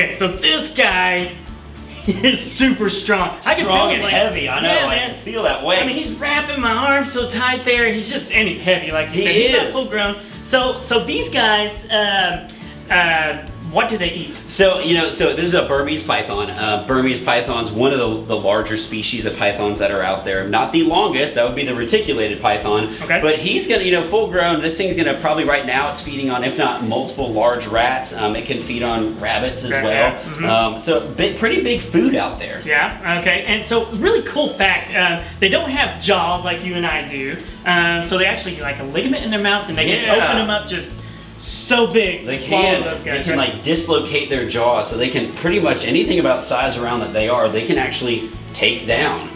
Okay, so this guy is super strong. I can Strong feel and like, heavy. I know. Yeah, I man. can feel that weight. I mean, he's wrapping my arms so tight there. And he's heavy, like you said. He He's not is. full grown. So these guys, what do they eat? So, so this is a Burmese python. Burmese python's one of the larger species of pythons that are out there. Not the longest, that would be the reticulated python. Okay. But he's gonna, full grown, this thing's gonna probably right now it's feeding on, if not multiple large rats. It can feed on rabbits as well. Yeah. Mm-hmm. So pretty big food out there. Yeah, okay. And so really cool fact, they don't have jaws like you and I do. So they actually get like a ligament in their mouth and they can open them up just so big to swallow those guys. They can like dislocate their jaws, so they can pretty much anything about the size around that they are, they can actually take down.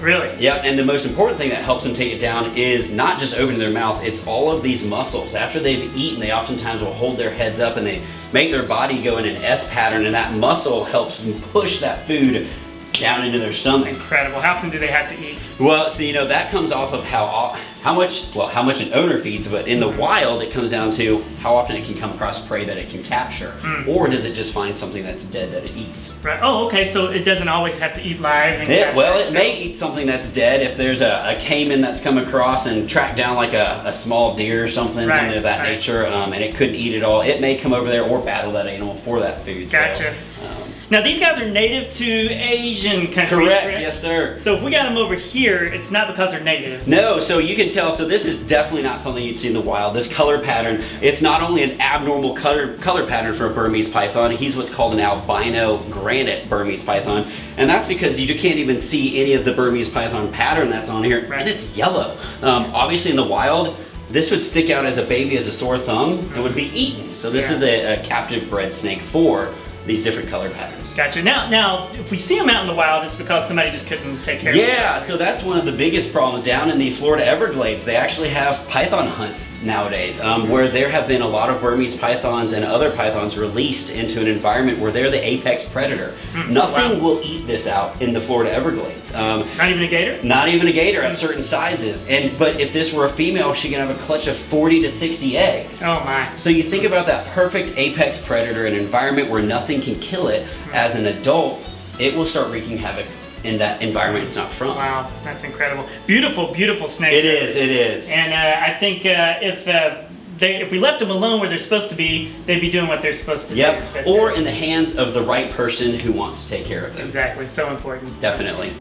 Really? Yep, and the most important thing that helps them take it down is not just opening their mouth, it's all of these muscles. After they've eaten, they oftentimes will hold their heads up and they make their body go in an S pattern, and that muscle helps them push that food down into their stomach. Incredible. How often do they have to eat? Well, so that comes off of how much an owner feeds, but in the wild it comes down to how often it can come across prey that it can capture, or does it just find something that's dead that it eats. Right. Oh, okay. So it doesn't always have to eat live. It may eat something that's dead if there's a caiman that's come across and tracked down like a small deer or something, something of that nature, and it couldn't eat it all. It may come over there or battle that animal for that food. Gotcha. So, now these guys are native to Asian countries. correct. Yes, sir. So if we got them over here, it's not because they're native. No, so you can tell, so this is definitely not something you'd see in the wild. This color pattern, it's not only an abnormal color pattern for a Burmese python, he's what's called an albino granite Burmese python, and that's because you can't even see any of the Burmese python pattern that's on here, and it's yellow. Obviously in the wild, this would stick out as a baby as a sore thumb and would be eaten. So this is a captive bred snake for these different color patterns. Gotcha. Now, if we see them out in the wild, it's because somebody just couldn't take care of them. Yeah, so that's one of the biggest problems down in the Florida Everglades. They actually have python hunts nowadays, where there have been a lot of Burmese pythons and other pythons released into an environment where they're the apex predator. Nothing will eat this out in the Florida Everglades. Not even a gator? Not even a gator at certain sizes. But if this were a female, she can have a clutch of 40 to 60 eggs. Oh my. So you think about that perfect apex predator, an environment where nothing can kill it. As an adult, it will start wreaking havoc in that environment it's not from. Wow, that's incredible. Beautiful, beautiful snake. It is. And I think if we left them alone where they're supposed to be, they'd be doing what they're supposed to do. Yep, or in the hands of the right person who wants to take care of them. Exactly, so important. Definitely.